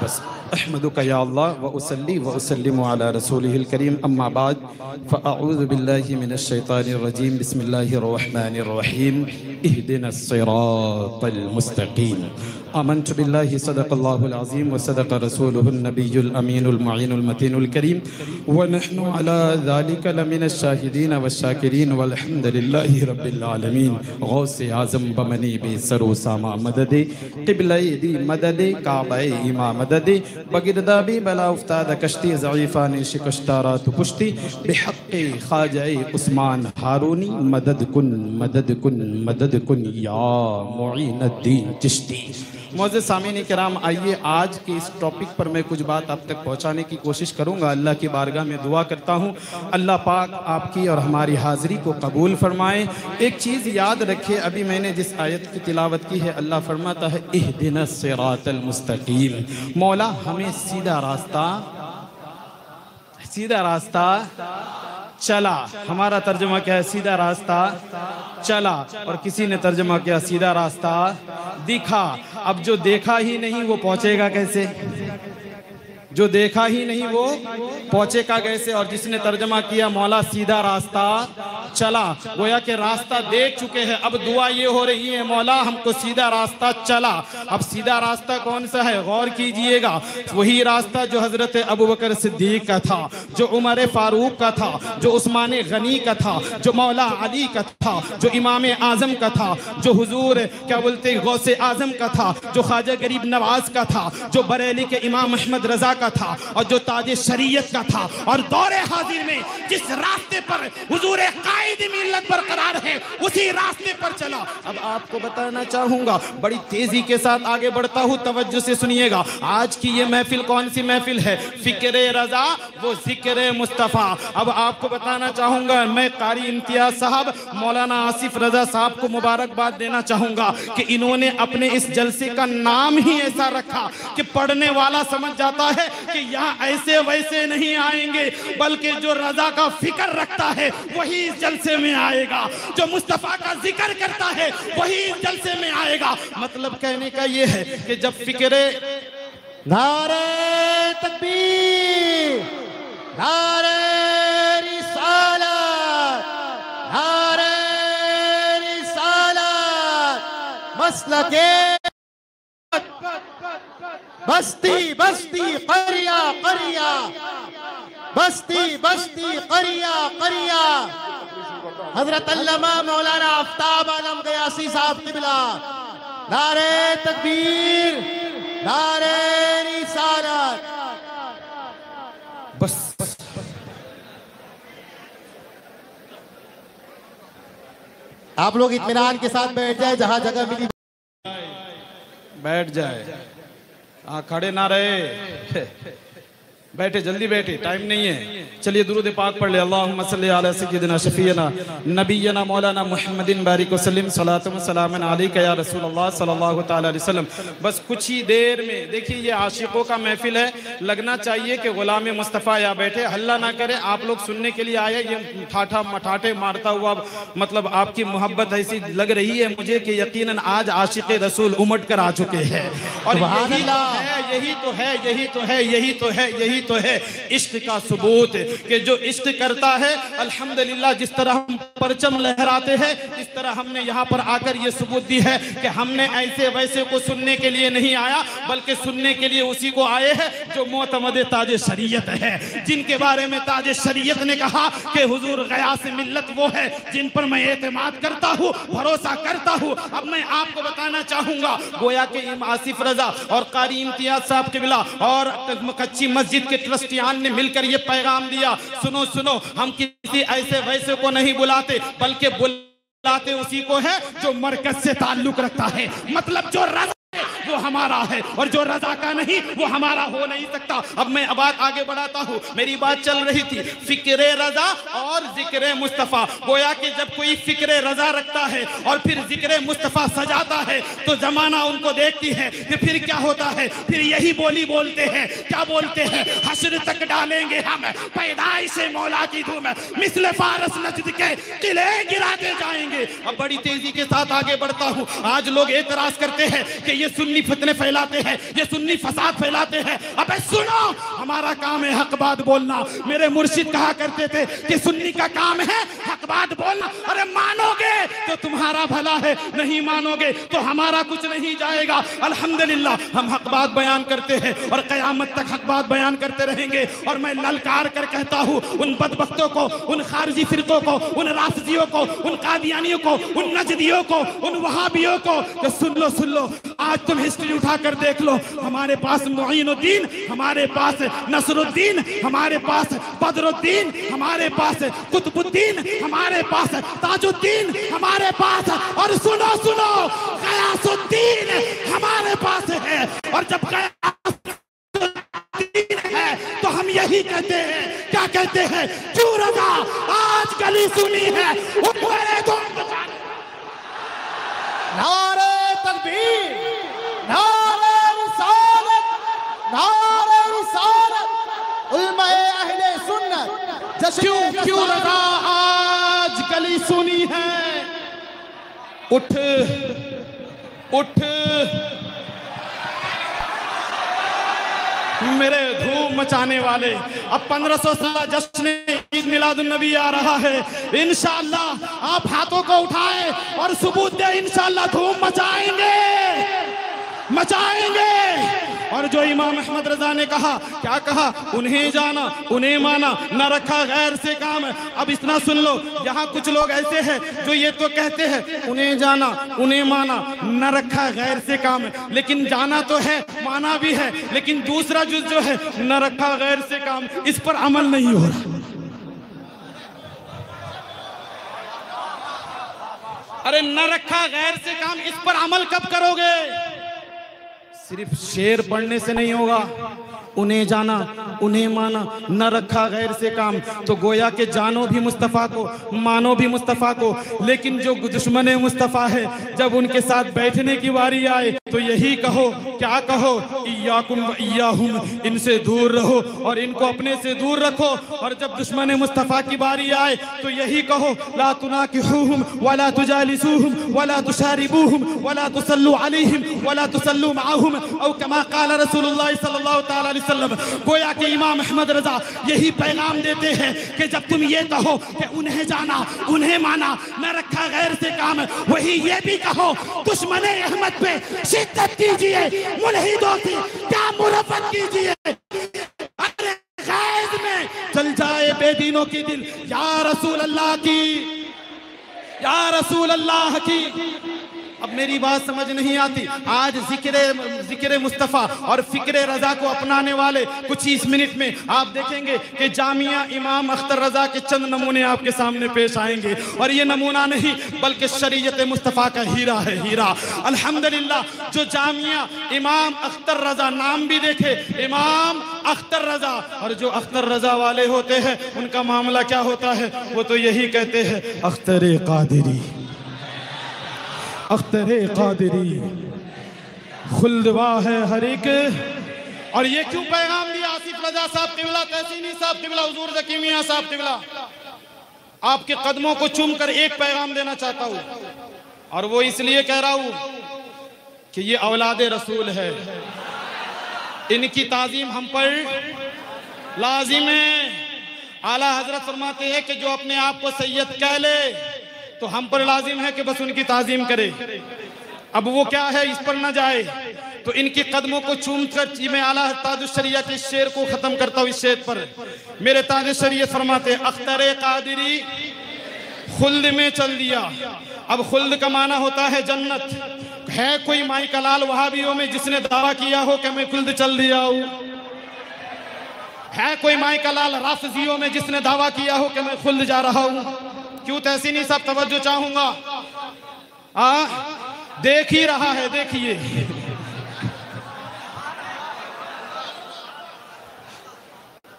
बस अहमदुका या अल्लाह व उसल्ली व उसल्लिमु अला रसूलिहिल करीम अम्मा बाद फ़अऊज़ु बिल्लाहि मिनश शैतानिर रजीम बिस्मिल्लाहिर रहमानिर रहीम इहदिनस सिरातल मुस्तकीम आमन्तु बिल्लाहि सदक़ल्लाहुल अज़ीम व सदक़ रसूलुहुन नबियुल अमीनुल मुईनुल मतीनुल करीम व नहनु अला ज़ालिका लमिनश शाहिदीन वश्शाकिरीन वल्हम्दुलिल्लाहि रब्बिल आलमीन गौसे आज़म बमनी बेसरो सामा मददे क़िबले दी मददे काबे इमा मददे बगिरदाबी बला उफ्ताद कश्ती ज़ईफ़ान शिकश्तारा तो पुश्ती बेहक़्क़े ख़ाजाए उस्मान हारूनी मदद कुन या मुईनुद्दीन चिश्ती। मौज़े सामीन किराम, आइए आज के इस टॉपिक पर मैं कुछ बात आप तक पहुंचाने की कोशिश करूंगा। अल्लाह की बारगाह में दुआ करता हूं अल्लाह पाक आपकी और हमारी हाज़िरी को कबूल फरमाए। एक चीज़ याद रखिए, अभी मैंने जिस आयत की तिलावत की है, अल्लाह फरमाता है इहदिनस सिरातल मुस्तकीम, मौला हमें सीधा रास्ता चला। हमारा तर्जुमा क्या है? सीधा रास्ता चला। और किसी ने तर्जुमा किया सीधा रास्ता दिखा। अब जो देखा ही नहीं वो पहुंचेगा कैसे? जो देखा ही नहीं वो पहुंचेगा कैसे? और जिसने तर्जुमा किया मौला सीधा रास्ता चला, गोया के रास्ता देख चुके हैं। अब दुआ ये हो रही है मौला हमको सीधा रास्ता चला। अब सीधा रास्ता कौन सा है? गौर कीजिएगा, वही रास्ता जो हजरत अबू बकर सिद्दीक का था, जो उमर फारूक का था, जो उस्मान गनी का था, जो मौला अली का था, जो इमाम आजम का था, जो हुजूर क्या बोलते गौसे आजम का था, जो ख्वाजा गरीब नवाज का था, जो बरेली के इमाम अहमद रजा का था, और जो ताजे शरीयत का था। और दौरे हाजिर में जिस रास्ते पर हुजूर कायद मिल्लत बरकरार है उसी रास्ते पर चला। अब आपको बताना चाहूंगा, बड़ी तेजी के साथ आगे बढ़ता हूं, तवज्जो से सुनिएगा। आज की ये महफिल कौन सी महफिल है? फिक्रे रजा वो जिक्र मुस्तफ़ा। अब आपको बताना चाहूंगा, मैं कारी इम्तियाज साहब मौलाना आसिफ रजा साहब को मुबारकबाद देना चाहूंगा कि इन्होंने अपने इस जलसे का नाम ही ऐसा रखा कि पढ़ने वाला समझ जाता है कि यहाँ ऐसे वैसे नहीं आएंगे, बल्कि जो रजा का फिक्र रखता है वही इस जलसे में आएगा, जो मुस्तफा का जिक्र करता है वही इस जलसे में आएगा। मतलब कहने का ये है कि जब फिक्रे नारे तकबीर, नारे रिसालत, नारे रिसालत, मसलके बस्ती बस्ती करिया करिया, बस्ती बस्ती करिया करिया, हजरत अल्लामा मौलाना आफ्ताब आलम गयासी साहब क़िबला। नारे तकबीर, नारे रिसालत। बस आप लोग इत्मीनान के साथ बैठ जाए, जहां जगह मिली बैठ जाए। खड़े ना रहे, बैठे, जल्दी बैठे, टाइम नहीं है। चलिए दुरूद पाक पढ़ ले। अल्लाहुम्मा सल्ली अला सय्यिदिना शफीना नबीना मौलाना मुहम्मदिन बारिक वसल्लम सलातु व सलामन अलैका या रसूलल्लाह सल्लल्लाहु तआला अलैहि वसल्लम। बस कुछ ही देर में देखिए, ये आशिकों का महफिल है, लगना चाहिए कि गुलाम मुस्तफ़ा या बैठे, हल्ला ना करें। आप लोग सुनने के लिए आए, ये ठाठा मठाठे मारता हुआ मतलब आपकी मोहब्बत ऐसी लग रही है मुझे कि यकीनन आज आशिक रसूल उमड़ कर आ चुके हैं। और यही तो है इश्क का सबूत कि जो इश्क करता है अल्हम्दुलिल्लाह, जिस तरह हम परचम लहराते हैं, इस तरह हमने यहाँ पर आकर ये सबूत दी है कि हमने ऐसे वैसे को सुनने के लिए नहीं आया, बल्कि सुनने के लिए उसी को आए हैं जो मोतमद ताजे शरीयत है, जिनके बारे में ताजे शरीयत ने कहा कि हुजूर गयास मिल्लत वो है जिन पर मैं एतमाद करता हूँ, भरोसा करता हूँ। अब मैं आपको बताना चाहूंगा, गोया के इमाम आसिफ रजा और कारी इम्तियाज साहब क़िबला और कच्ची मस्जिद के ट्रस्टियान ने मिलकर ये पैगाम दिया, सुनो, हम किसी ऐसे वैसे को नहीं बुलाते, बल्कि बुलाते उसी को है जो मरकज से ताल्लुक रखता है। मतलब जो रजा वो हमारा है और जो रजा का नहीं वो हमारा हो नहीं सकता। अब मैं बात आगे बढ़ाता हूँ। मेरी बात चल रही थी फिक्रे रजा और जिक्र मुस्तफ़ा। गोया कि जब कोई फिक्रे रजा रखता है और फिर जिक्र मुस्तफ़ा सजाता है तो जमाना उनको देखती है कि फिर क्या होता है, फिर यही बोली बोलते हैं। क्या बोलते हैं? हश्र तक डालेंगे हम पैदाइश मौला की धूम, मिस्ल फारस नजद के किले गिराते जाएंगे। अब बड़ी तेजी के साथ आगे बढ़ता हूँ। आज लोग एतराज करते हैं कि ये सुन्नी फितने फैलाते हैं, ये सुन्नी फसाद फैलाते हैं। अबे सुनो, हमारा काम है हक बात बोलना। मेरे मुर्शिद कहा करते थे कि सुन्नी का काम है हक बात बोलना। अरे मानोगे तो तुम्हारा भला है, नहीं मानोगे तो हमारा कुछ नहीं जाएगा। अल्हम्दुलिल्लाह हम हक बात बयान करते हैं और क़यामत तक हक बात बयान करते रहेंगे। और मैं ललकार कर कहता हूँ उन बदबख्तों को, उन खारजी फिरकों को, उन राफिजियों को, उन कादियानियों को, उन नजदियों को, उन वहाबियों को कि सुन लो, आज तुम हिस्ट्री उठाकर देख लो। हमारे पास मुईनुद्दीन, हमारे पास नसरुद्दीन, हमारे पास बदरुद्दीन, हमारे पास कुतुबुद्दीन, हमारे पास ताजुद्दीन, हमारे पास, और सुनो गयासुद्दीन हमारे पास है। और जब गयासुद्दीन है तो हम यही कहते हैं, क्या कहते हैं? क्यों रजा आज गली सुनी है, नारे तकबीर, नारे रिसालत, नारे रिसालत, उलमाए अहले सुन्नत। क्यों रजा आज गली सुनी है? उठ मेरे धूम मचाने वाले, अब 1500 साल जश्न ईद मिलादुन नबी आ रहा है। इंशाअल्लाह आप हाथों को उठाएं और सबूत दे, इंशाअल्लाह धूम मचाएंगे। और जो इमाम अहमद रजा ने कहा, क्या कहा? उन्हें जाना उन्हें माना, न रखा गैर से काम। अब इतना सुन लो, यहाँ कुछ लोग ऐसे हैं जो ये तो कहते हैं उन्हें जाना उन्हें माना, न रखा गैर से काम, लेकिन जाना तो है माना भी है, लेकिन दूसरा जुज जो है न रखा गैर से काम, इस पर अमल नहीं हो रहा। अरे न रखा गैर से काम, इस पर अमल कब करोगे? सिर्फ शेर पढ़ने से नहीं होगा। उन्हें जाना उन्हें माना, न रखा गैर से काम, तो गोया के जानो भी मुस्तफ़ा को, मानो भी मुस्तफ़ा को, लेकिन जो दुश्मन मुस्तफ़ा है जब उनके साथ बैठने की बारी आए तो यही कहो, क्या कहो? इय्याकुम व इय्याहुम, इनसे दूर रहो और इनको अपने से दूर रखो। और जब दुश्मन मुस्तफ़ा की बारी आए तो यही कहो, ला तुनाकिहुहुम वला तुजालिसूहुम वला तुशारिबूहुम वला तुसल्लू अलैहिम वला तुसल्लू माअहुम, औ कमा क़ाल रसूलुल्लाह सल्लल्लाहु तआला अलैहि वसल्लम। गोया के इमाम अहमद रजा यही पैगाम देते हैं कि जब तुम ये कहो कि उन्हें जाना उन्हें माना, न रखा गैर से काम, वही ये भी कहो दुश्मन अहमद पे शिद्दत कीजिए, मुल्हिदों की क्या मुरफ़्फ़त कीजिए। अरे गैज़ में चल जाए बेदीनों की दिल, या रसूल अल्लाह की, या रसूल अल्लाह की। अब मेरी बात समझ नहीं आती। आज जिक्र मुस्तफ़ा और फिक्र रजा को अपनाने वाले कुछ इस मिनट में आप देखेंगे कि जामिया इमाम अख्तर रजा के चंद नमूने आपके सामने पेश आएंगे। और ये नमूना नहीं बल्कि शरीयत मुस्तफ़ा का हीरा है, हीरा। अल्हम्दुलिल्लाह जो जामिया इमाम अख्तर रजा, नाम भी देखे इमाम अख्तर रजा, और जो अख्तर रजा वाले होते हैं उनका मामला क्या होता है? वो तो यही कहते हैं, अख्तर कादिरी, अख्तरे कादिरी, खुल्दवा है हर एक। और ये क्यों पैगाम दिया आसिफ रजा साहब किबला, तहसीनी साहब किबला, हुजूर ज़की मियां साहब किबला? आपके कदमों को चूमकर एक पैगाम देना चाहता हूँ, और वो इसलिए कह रहा हूँ कि ये औलादे रसूल है, इनकी ताज़ीम हम पर लाजिम है। आला हजरत फरमाते हैं कि जो अपने आप को सैयद कह ले तो हम पर लाजिम है कि बस उनकी ताज़ीम करे। अब वो क्या है इस पर ना जाए, तो इनके कदमों को चूम कर मैं आला ताजुश शरिया के शेर को खत्म करता हूँ। इस शेर पर मेरे ताजुश शरिया फरमाते, अख्तरे कादिरी खुल्द में चल दिया। अब खुल्द का माना होता है जन्नत। है कोई माई कलाल वहाबियों में जिसने दावा किया हो कि मैं खुल्द चल दिया हूँ? है कोई माई कलाल राफिजियों में जिसने दावा किया हो कि मैं खुल्द जा रहा हूँ? क्यों तहसीनी सब तवज्जो चाहूंगा, देख ही रहा है, देखिए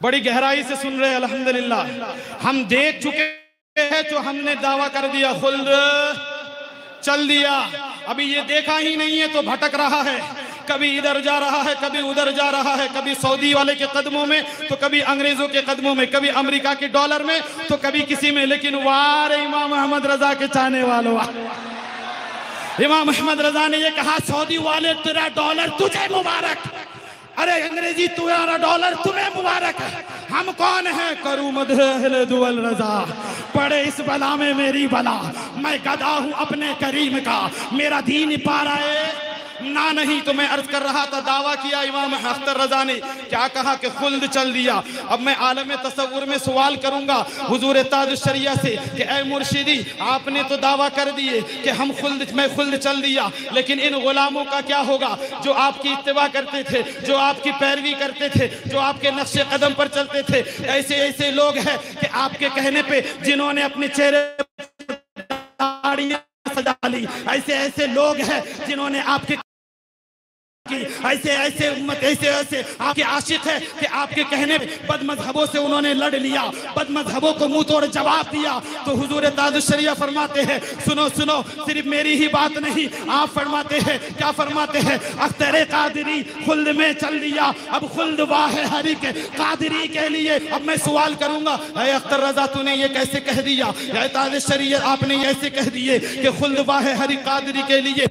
बड़ी गहराई से सुन रहे। अल्हम्दुलिल्लाह हम देख चुके हैं जो हमने दावा कर दिया खुल्द चल दिया। अभी ये देखा ही नहीं है तो भटक रहा है, कभी इधर जा रहा है, कभी उधर जा रहा है, कभी सऊदी वाले के कदमों में तो कभी अंग्रेजों के कदमों में, कभी अमेरिका के डॉलर में तो कभी किसी में। लेकिन वार इमाम अहमद रजा के चाहने वालों, इमाम अहमद रजा ने ये कहा, सऊदी वाले तेरा डॉलर तुझे मुबारक, अरे अंग्रेजी तुम्हारा डॉलर तुम्हें मुबारक है। हम कौन है करूँ मदह अहले दुवल रजा, पड़े इस बला में मेरी बला, मैं गदा हूँ अपने करीम का, मेरा दीन पा रहा है ना नहीं। तो मैं अर्ज कर रहा था, दावा किया इमाम अख्तर रजा ने, क्या कहा कि खुल्द चल दिया। अब मैं आलम तसव्वुर में सवाल करूंगा हुजूर ताजुश शरिया से कि ए मुर्शिदी, आपने तो दावा कर दिए कि मैं खुल्द चल दिया, लेकिन इन गुलामों का क्या होगा जो आपकी इत्तिबा करते थे, जो आपकी पैरवी करते थे, जो आपके नक्शे कदम पर चलते थे। ऐसे ऐसे लोग हैं कि आपके कहने पे जिन्होंने अपने चेहरे सजा ली, ऐसे ऐसे लोग हैं जिन्होंने आपके ऐसे ऐसे उम्मत ऐसे ऐसे आपके आशिक है कि आपके कहने पे बदमजहबों से उन्होंने लड़ लिया, बदमजहबों को मुंह तोड़ जवाब दिया। तो हुजूर ताजुश शरिया फरमाते हैं, सुनो सुनो, सिर्फ मेरी ही बात नहीं, आप फरमाते हैं, क्या फरमाते हैं, अख्तर कादरी खुल्द में चल दिया, अब खुल्द वाह हरी के कादरी के लिए। अब मैं सवाल करूंगा, अख्तर रजा तूने ये कैसे कह दिया, ताजुश शरिया आपने ऐसे कह दिए कि खुल्द वाह हरी कादरी के लिए।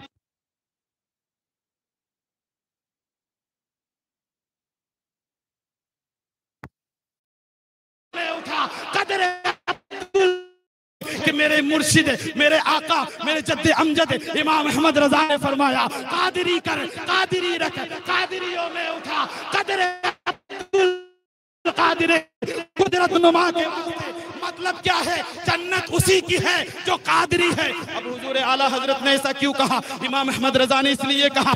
कि मेरे मुर्शिद, मेरे आका, मेरे जद्दे अमजद इमाम अहमद रजा ने फरमाया, कादरी कर, कादरी रख, कादरियों में उठा, कदर कादरे कुदरत नुमा के वास्ते। मतलब क्या है, जन्नत उसी की है जो कादरी है। अब हुजूर आला हजरत ने ऐसा क्यों कहा, इमाम अहमद रजा ने इसलिए कहा,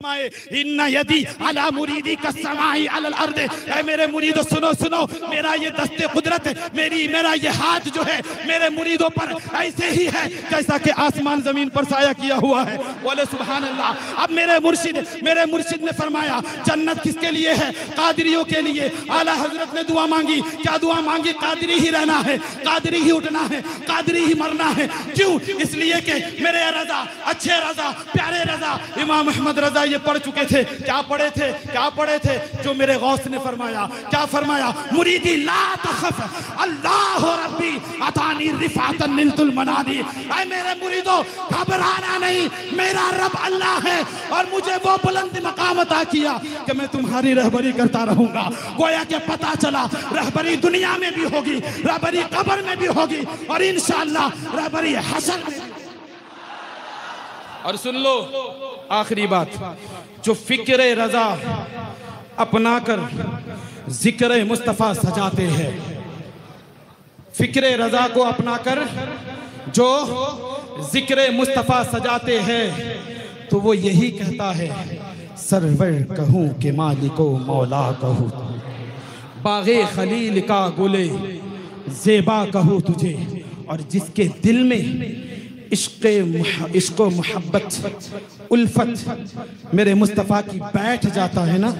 इन्ना यदी अला मुरीदी का समाई अलल अर्द, ऐ मेरे मुरीदो सुनो सुनो, मेरा ये दस्ते कुदरत, मेरा ये हाथ जो है मेरे मुरीदों पर ऐसे ही है जैसा कि आसमान जमीन पर साया किया हुआ है। बोले सुभान अल्लाह। अब मेरे मुर्शिद ने फरमाया, जन्नत किसके लिए है, कादरियों के लिए। आला हजरत ने दुआ मांगी, क्या दुआ मांगी, कादरी ही रहना है, कादरी ही उठना है, कादरी ही मरना है। क्यों, इसलिए कि मेरे रजा, अच्छे रजा, प्यारे रजा इमाम अहमद रजा ये पढ़ चुके थे। क्या पढ़े थे, जो मेरे गौस ने फरमाया, क्या फरमाया, मुरीदी ला तखफ अल्लाह रब्बी अतानी रिफातन निलतुल मनादी, ऐ मेरे मुरीदो घबराना नहीं, मेरा रब अल्लाह है और मुझे वो बुलंद मकाम अता किया कि मैं तुम्हारी रहबरी करता रहूंगा। गोया के पता चला रहबरी दुनिया में भी होगी, रहबरी कब्र में भी होगी और इंशाअल्लाह रहबरी हशर में। और सुन लो आखिरी बात, जो फिक्र रजा अपनाकर जिक्र मुस्तफ़ा सजाते हैं, फिक्र रजा को अपनाकर जो जिक्र मुस्तफ़ा सजाते हैं, तो वो यही कहता है, सरवर कहूँ के मालिको मौला कहूँ, बागे खलील का गुले ज़ेबा कहूँ तुझे। और जिसके दिल में इश्क़ मोहब्बत उल्फत मेरे मुस्तफ़ा की बैठ जाता है ना,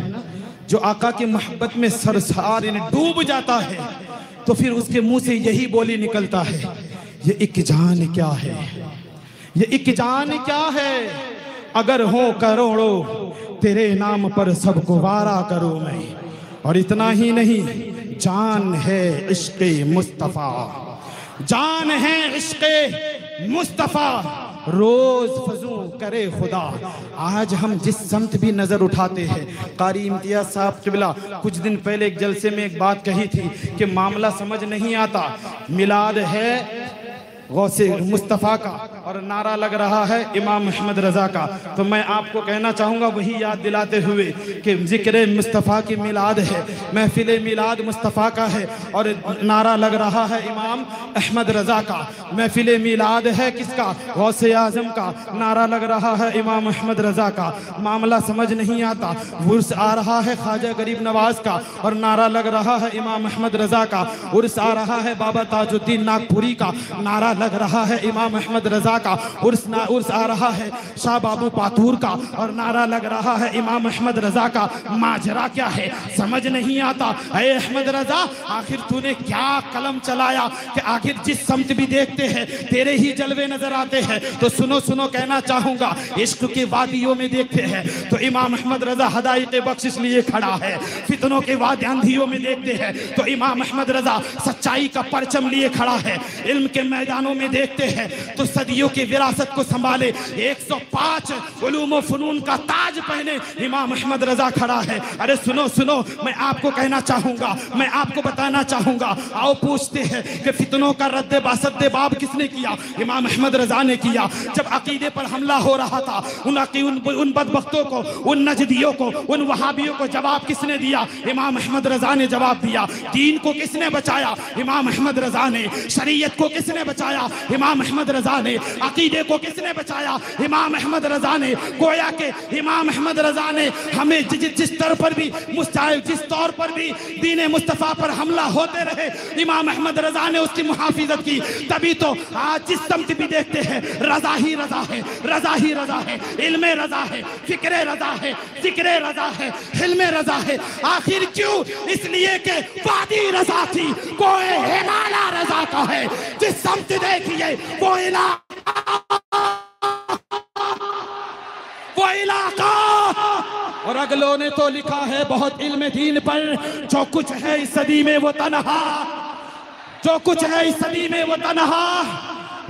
जो आका की मोहब्बत में सरसार डूब जाता है, तो फिर उसके मुंह से यही बोली निकलता है, ये एक जान क्या है, ये एक जान क्या है, अगर हो करोड़ों तेरे नाम पर सबको वारा करूँ मैं। और इतना ही नहीं, जान है इश्क़ मुस्तफ़ा, जान है इश्क़ मुस्तफ़ा, रोज फजू करे खुदा। आज हम जिस समत भी नजर उठाते हैं, कारी इम्तियाज साहब क़िबला कुछ दिन पहले एक जलसे में एक बात कही थी कि मामला समझ नहीं आता, मिलाद है गौसे मुस्तफ़ा का और नारा लग रहा है इमाम अहमद रजा का। तो मैं आपको कहना चाहूँगा वही याद दिलाते हुए कि जिक्र मुस्तफ़ा की मिलाद है, महफिल मिलाद मुस्तफ़ा का है और नारा लग रहा है इमाम अहमद रजा का। महफिल मिलाद है किसका, गौसे आज़म का, नारा लग रहा है इमाम अहमद रजा का। मामला समझ नहीं आता, उर्स आ रहा है ख्वाजा गरीब नवाज का और नारा लग रहा है इमाम अहमद रजा का। उर्स आ रहा है बाबा ताजुद्दीन नागपुरी का, नारा लग रहा है इमाम अहमद रजा का उर्स आ रहा है, शाह बाबू पातूर का, और नारा लग रहा है इमाम अहमद रजा का। माजरा क्या है समझ नहीं आता। अरे अहमद रजा, आखिर तूने क्या कलम चलाया कि आखिर जिस समत भी देखते हैं तेरे ही जलवे नजर आते हैं। तो सुनो सुनो कहना चाहूंगा, इश्क की वादियों में देखते हैं तो इमाम अहमद रजा हदायत बख्शिश लिए खड़ा है। फितनों के वाद आंधियों में देखते हैं तो इमाम अहमद रजा सच्चाई का परचम लिए खड़ा है। इल्म के मैदानों में देखते हैं तो सदियों की विरासत को संभाले 105 उलूम व फनून का ताज पहने इमाम अहमद रजा खड़ा है। अरे सुनो सुनो, मैं आपको कहना चाहूंगा, मैं आपको बताना चाहूंगा। आओ पूछते हैं कि फितनों का रद्द बासद्दे बाब किसने किया? इमाम अहमद रजा ने किया। जब अकीदे पर हमला हो रहा था, उन बदबख्तों को, उन नजदियों को, उन वहाबियों को जवाब किसने दिया? इमाम अहमद रजा ने जवाब दिया। दीन को किसने बचाया? इमाम अहमद रजा ने। शरीयत को किसने बचाया? इमाम अहमद रजा ने। अकीदे को किसने बचाया? इमाम अहमद रजा ने। गोया के इमाम अहमद रजा ने हमें जिस स्तर पर भी, जिस तौर पर भी दीन मुस्तफ़ा पर हमला होते रहे, इमाम अहमद रजा ने उसकी मुहाफिजत की। तभी तो आज जिस समत भी देखते हैं रजा ही रजा है, रजा ही रजा है। इल्मे रजा है, फिक्रे रजा है, जिक्रे रजा है, हिल्मे रजा है। आखिर क्यों? इसलिए कि वादी रजा थी, कोई हिमालय रजा का है। जिस समत देखिए वो इलाका। और अगलों ने तो लिखा है बहुत इल्म दीन पर, जो कुछ है इस सदी में वो तन्हा, जो कुछ है इस सदी में वो तन्हा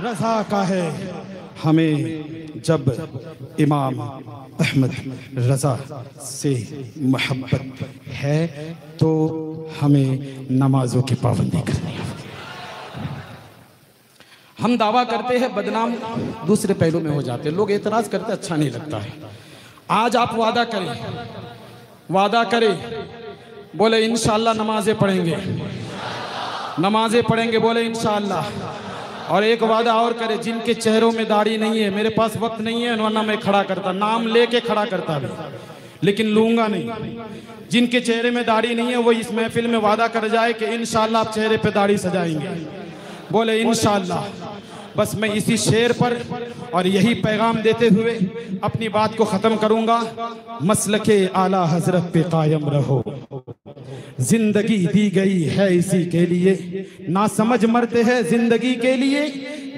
रजा का है। हमें जब इमाम अहमद रजा से मोहब्बत है तो हमें नमाजों की पाबंदी करनी है। हम दावा करते हैं, बदनाम दूसरे पहलू में हो जाते हैं। लोग एतराज करते, अच्छा नहीं लगता है। आज आप वादा करें, वादा करें, बोले इंशाअल्लाह नमाजें पढ़ेंगे, नमाजें पढ़ेंगे, बोले इंशाअल्लाह। और एक वादा और करे, जिनके चेहरों में दाढ़ी नहीं है, मेरे पास वक्त नहीं है वरना मैं खड़ा करता, नाम लेके खड़ा करता भी, लेकिन लूंगा नहीं। जिनके चेहरे में दाढ़ी नहीं है वो इस महफिल में वादा कर जाए कि इंशाअल्लाह आप चेहरे पे दाढ़ी सजाएंगे, बोले इंशाअल्लाह। बस मैं इसी शेर पर और यही पैगाम देते हुए अपनी बात को ख़त्म करूंगा। मसलके आला हजरत पे कायम रहो, जिंदगी दी गई है इसी के लिए, ना समझ मरते हैं जिंदगी के लिए,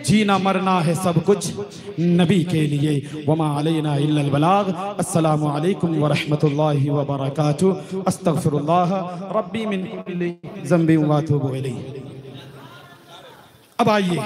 जीना मरना है सब कुछ नबी के लिए। वमा अलैना इल्लल बलाग। अस्सलामु अलैकुम व रहमतुल्लाहि व बरकातुहू। अस्तगफिरुल्लाह रब्बी मिन कुल्लि ज़ंबिन व अतूबु इलैह। अब आइए